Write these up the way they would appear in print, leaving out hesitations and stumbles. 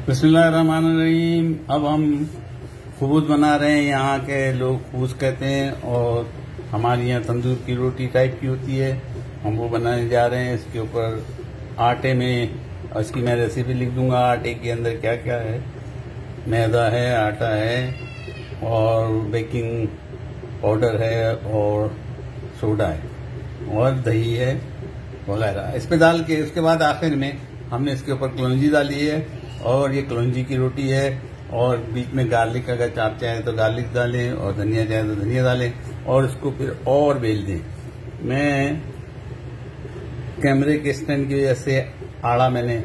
बिस्मिल्लाहिर्रहमानिर्रहीम। अब हम खबूज बना रहे हैं। यहाँ के लोग खबूज कहते हैं और हमारे यहाँ तंदूर की रोटी टाइप की होती है। हम वो बनाने जा रहे हैं। इसके ऊपर आटे में, इसकी मैं रेसिपी लिख दूंगा। आटे के अंदर क्या क्या है, मैदा है, आटा है और बेकिंग पाउडर है और सोडा है और दही है वगैरह। इस पे डाल के उसके बाद आखिर में हमने इसके ऊपर कलौंजी डाली है और ये कलौंजी की रोटी है। और बीच में गार्लिक, अगर आप चाहें तो गार्लिक डालें और धनिया चाहें तो धनिया डालें और इसको फिर और बेल दें। मैं कैमरे के स्टैंड की वजह से आड़ा मैंने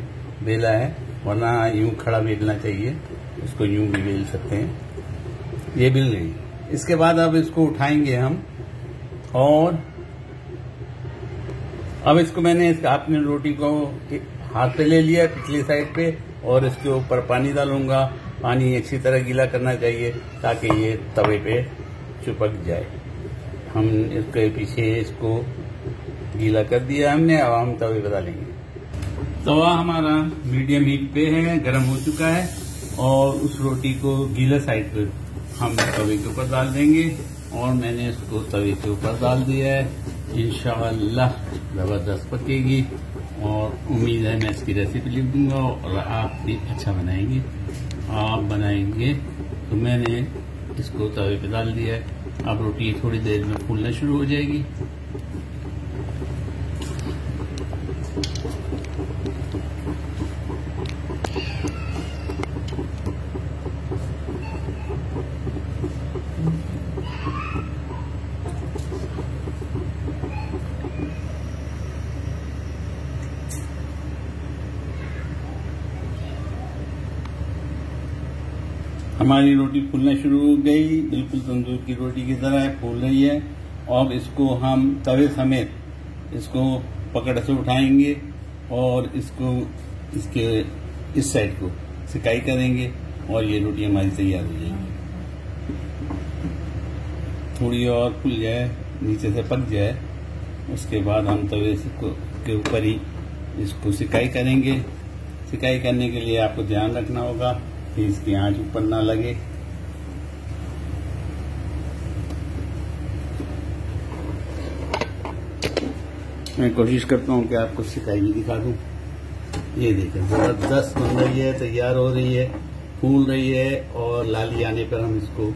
बेला है, वरना यूं खड़ा बेलना चाहिए। इसको यूं भी बेल सकते हैं। ये बेल गई। इसके बाद अब इसको उठाएंगे हम और अब इसको मैंने अपनी रोटी को हाथ पे ले लिया पिछली साइड पे और इसके ऊपर पानी डालूंगा। पानी अच्छी तरह गीला करना चाहिए ताकि ये तवे पे चिपक जाए। हम इसके पीछे इसको गीला कर दिया हमने। अब हम तवे पे डालेंगे। तवा हमारा मीडियम हीट पे है, गर्म हो चुका है और उस रोटी को गीला साइड पे हम तवे के ऊपर डाल देंगे और मैंने इसको तवे के ऊपर डाल दिया है। इंशाअल्लाह जबरदस्त पकेगी और उम्मीद है मैं इसकी रेसिपी लिख दूंगा और आप भी अच्छा बनाएंगे। आप बनाएंगे तो मैंने इसको तवे पे डाल दिया है। अब रोटी थोड़ी देर में फूलना शुरू हो जाएगी। हमारी रोटी फूलना शुरू हो गई, बिल्कुल तंदूर की रोटी की तरह फूल रही है। अब इसको हम तवे समेत इसको पकड़ से उठाएंगे और इसको इसके इस साइड को सिकाई करेंगे और ये रोटी हमारी तैयार हो जाएगी। थोड़ी और फूल जाए, नीचे से पक जाए, उसके बाद हम तवे के ऊपर ही इसको सिकाई करेंगे। सिकाई करने के लिए आपको ध्यान रखना होगा कि इसकी आंच ऊपर ना लगे। मैं कोशिश करता हूँ कि आपको सिकाई भी दिखा दूं। ये देखें, जबरदस्त बन रही है, तैयार हो रही है, फूल रही है और लाली आने पर हम इसको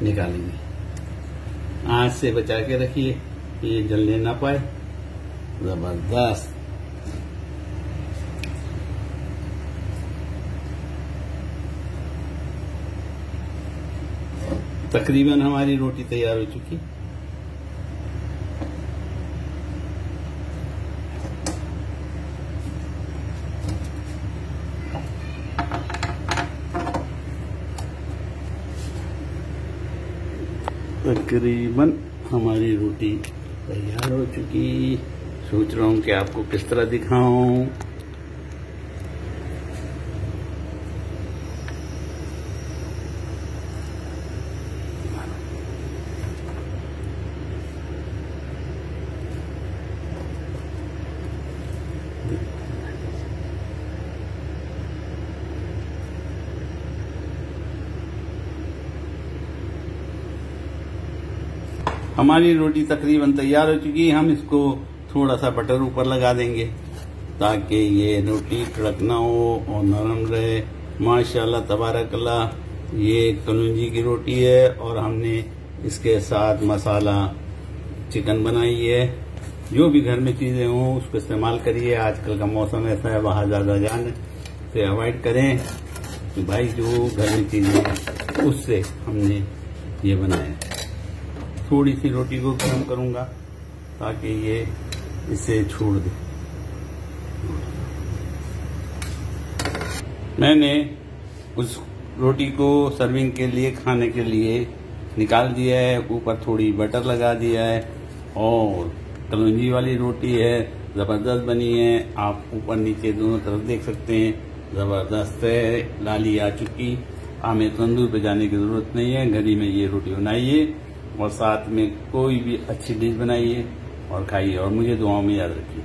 निकालेंगे। आंच से बचा के रखिए, ये जलने ना पाए। जबरदस्त। तकरीबन हमारी रोटी तैयार हो चुकी। तकरीबन हमारी रोटी तैयार हो चुकी। सोच रहा हूं कि आपको किस तरह दिखाऊं। हमारी रोटी तकरीबन तैयार हो चुकी है। हम इसको थोड़ा सा बटर ऊपर लगा देंगे ताकि ये रोटी कड़क ना हो और नरम रहे। माशाल्लाह तबारकल्लाह। ये कलौंजी की रोटी है और हमने इसके साथ मसाला चिकन बनाई है। जो भी घर में चीजें हों उसको इस्तेमाल करिए। आजकल का मौसम ऐसा है, बाहर ज्यादा जाने से अवॉइड करें। तो भाई जो घर में चीजें हैं उससे हमने ये बनाया। थोड़ी सी रोटी को गर्म करूंगा ताकि ये इसे छोड़ दे। मैंने उस रोटी को सर्विंग के लिए, खाने के लिए निकाल दिया है। ऊपर थोड़ी बटर लगा दिया है और कलौंजी वाली रोटी है, जबरदस्त बनी है। आप ऊपर नीचे दोनों तरफ देख सकते हैं, जबरदस्त है, लाली आ चुकी। हमें तंदूर पे जाने की जरूरत नहीं है, घर ही में ये रोटी बनाइए और साथ में कोई भी अच्छी डिश बनाइए और खाइए और मुझे दुआओं में याद रखिए।